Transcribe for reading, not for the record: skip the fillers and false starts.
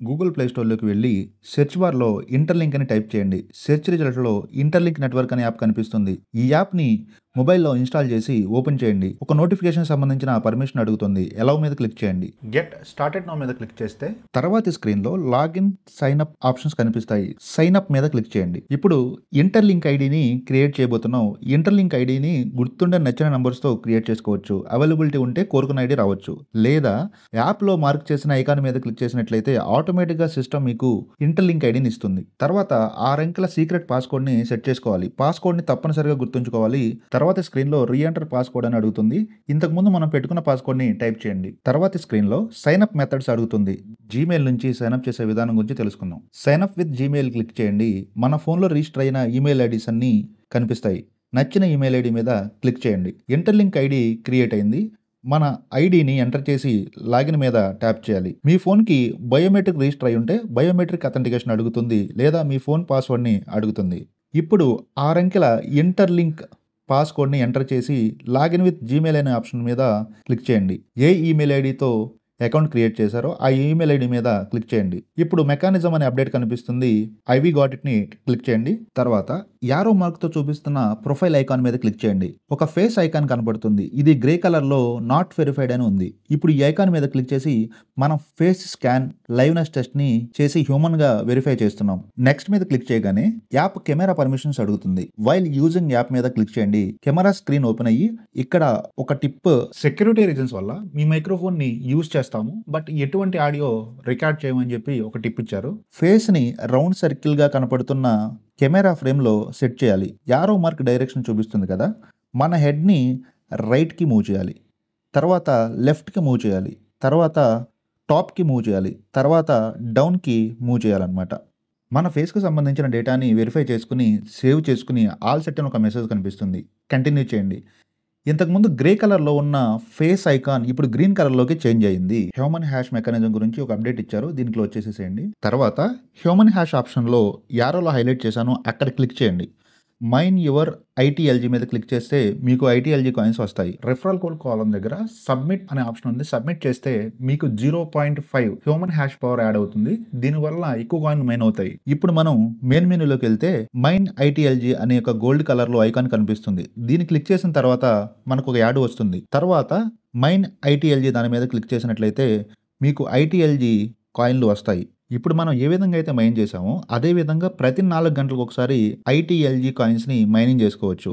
Google play స్టోర్‌లోకి వెళ్లి search బార్‌లో interlink అని టైప్ చేయండి. సెర్చ్ రిజల్ట్‌లో ఇంటర్‌లింక్ నెట్వర్క్ అనే యాప్ కనిపిస్తుంది. ఈ యాప్‌ని మొబైల్‌లో ఇన్‌స్టాల్ చేసి ఓపెన్ చేయండి. ఒక నోటిఫికేషన్ సంబంధించిన పర్మిషన్ అడుగుతుంది. అలౌ మీద క్లిక్ చేయండి. గెట్ స్టార్టెడ్ నౌ మీద క్లిక్ చేస్తే తర్వాతి స్క్రీన్‌లో లాగిన్, సైన్ అప్ ఆప్షన్స్ కనిపిస్తాయి. సైన్ అప్ మీద క్లిక్ చేయండి. ఇప్పుడు ఇంటర్‌లింక్ ఐడీని క్రియేట్ చేయబోతున్నాం. ఇంటర్‌లింక్ ఐడీని గుర్తుండే నచ్చిన నంబర్స్‌తో క్రియేట్ చేసుకోవచ్చు. అవైలబిలిటీ ఉంటే కోరుకున్న ఐడీ రావచ్చు. లేదా యాప్‌లో మార్క్ చేసిన ఐకాన్ మీద క్లిక్ చేసినట్లయితే ఆటోమేటిక్‌గా సిస్టమ్ మీకు ఇంటర్‌లింక్ ఐడీని ఇస్తుంది. తర్వాత 6 అంకెల సీక్రెట్ పాస్‌కోడ్‌ని సెట్ చేసుకోవాలి. పాస్‌కోడ్‌ని తప్పనిసరిగా గుర్తుంచుకోవాలి. తర్వాత స్క్రీన్‌లో రీ ఎంటర్ పాస్‌కోడ్ అని అడుగుతుంది. ఇంతకుముందు మనం పెట్టుకున్న పాస్‌కోడ్‌ని టైప్ చేయండి. తర్వాతి స్క్రీన్‌లో సైన్ అప్ మెథడ్స్ అడుగుతుంది. జీమెయిల్ నుంచి సైన్ అప్ చేసే విధానం గురించి తెలుసుకుందాం. Sign up with Gmail click చేయండి. మన ఫోన్‌లో రిజిస్టర్ అయిన ఈమెయిల్ ఐడీస్ అన్నీ కనిపిస్తాయి. నచ్చిన ఈమెయిల్ ఐడీ మీద క్లిక్ చేయండి. ఇంటర్‌లింక్ ఐడీ క్రియేట్ అయింది. మన ఐడీని ఎంటర్ చేసి లాగిన్ మీద ట్యాప్ చేయాలి. మీ ఫోన్‌కి బయోమెట్రిక్ రిజిస్టర్ అయి ఉంటే బయోమెట్రిక్ అథెంటికేషన్ అడుగుతుంది. లేదా మీ ఫోన్ పాస్వర్డ్‌ని అడుగుతుంది. ఇప్పుడు 6 అంకెల ఇంటర్‌లింక్ పాస్‌కోడ్‌ని ఎంటర్ చేసి లాగిన్ విత్ జీమెయిల్ అనే ఆప్షన్ మీద క్లిక్ చేయండి. ఏ ఈమెయిల్ ఐడీతో అకౌంట్ క్రియేట్ చేశారో ఆ ఈమెయిల్ ఐడీ మీద క్లిక్ చేయండి. ఇప్పుడు మెకానిజం అనే అప్డేట్ కనిపిస్తుంది. ఐవి గాట్ ఇట్‌ని క్లిక్ చేయండి. తర్వాత యారో మార్క్‌తో చూపిస్తున్న ప్రొఫైల్ ఐకాన్ మీద క్లిక్ చేయండి. ఒక ఫేస్ ఐకాన్ కనపడుతుంది. ఇది గ్రే కలర్‌లో నాట్ వెరిఫైడ్ అని ఉంది. ఇప్పుడు ఈ ఐకాన్ మీద క్లిక్ చేసి మనం ఫేస్ స్కాన్ లైవ్‌నెస్ టెస్ట్‌ని చేసి హ్యూమన్‌గా వెరిఫై చేస్తున్నాం. నెక్స్ట్ మీద క్లిక్ చేయగానే యాప్ కెమెరా పర్మిషన్స్ అడుగుతుంది. వైల్ యూజింగ్ యాప్ మీద క్లిక్ చేయండి. కెమెరా స్క్రీన్ ఓపెన్ అయ్యి ఇక్కడ ఒక టిప్ సెక్యూరిటీ రీజన్స్ వల్ల మీ మైక్రోఫోన్‌ని యూజ్ చేస్తాము. బట్ ఎటువంటి ఆడియో రికార్డ్ చేయమని చెప్పి ఒక టిప్ ఇచ్చారు. ఫేస్‌ని రౌండ్ సర్కిల్‌గా కనపడుతున్న కెమెరా ఫ్రేమ్‌లో సెట్ చేయాలి. యారో మార్క్ డైరెక్షన్ చూపిస్తుంది కదా! మన హెడ్‌ని రైట్‌కి మూవ్ చేయాలి. తర్వాత లెఫ్ట్‌కి మూవ్ చేయాలి. తర్వాత టాప్‌కి మూవ్ చేయాలి. తర్వాత డౌన్‌కి మూవ్ చేయాలన్నమాట. మన ఫేస్‌కి సంబంధించిన డేటాని వెరిఫై చేసుకొని, సేవ్ చేసుకొని ఆల్ సెట్ అని ఒక మెసేజ్ కనిపిస్తుంది. కంటిన్యూ చేయండి. ఇంతకుముందు గ్రే కలర్‌లో ఉన్న ఫేస్ ఐకాన్ ఇప్పుడు గ్రీన్ కలర్‌లోకి చేంజ్ అయింది. హ్యూమన్ హ్యాష్ మెకానిజం గురించి ఒక అప్డేట్ ఇచ్చారు. దీన్ని క్లోజ్ చేసేసేయండి. తర్వాత హ్యూమన్ హ్యాష్ ఆప్షన్‌లో యారోలో హైలైట్ చేశాను. అక్కడ క్లిక్ చేయండి. మైన్ యువర్ ఐటీఎల్జీ మీద క్లిక్ చేస్తే మీకు ఐటీఎల్జీ కాయిన్స్ వస్తాయి. రిఫరల్ కోడ్ కాలమ్ దగ్గర సబ్మిట్ అనే ఆప్షన్ ఉంది. సబ్మిట్ చేస్తే మీకు 0.5 హ్యూమన్ హ్యాష్ పవర్ యాడ్ అవుతుంది. దీనివల్ల ఎక్కువ కాయిన్ మైన్ అవుతాయి. ఇప్పుడు మనం మెయిన్ మెనూలోకి వెళ్తే మైన్ ఐటీఎల్జీ అనే ఒక గోల్డ్ కలర్‌లో ఐకాన్ కనిపిస్తుంది. దీన్ని క్లిక్ చేసిన తర్వాత మనకు ఒక యాడ్ వస్తుంది. తర్వాత మైన్ ఐటీఎల్జీ దాని మీద క్లిక్ చేసినట్లయితే మీకు ఐటీఎల్జీ కాయిన్‌లు వస్తాయి. ఇప్పుడు మనం ఏ విధంగా అయితే మైన్ చేసామో అదే విధంగా ప్రతి 4 గంటలకు ఒకసారి ఐటీఎల్జీ కాయిన్స్‌ని మైనింగ్ చేసుకోవచ్చు.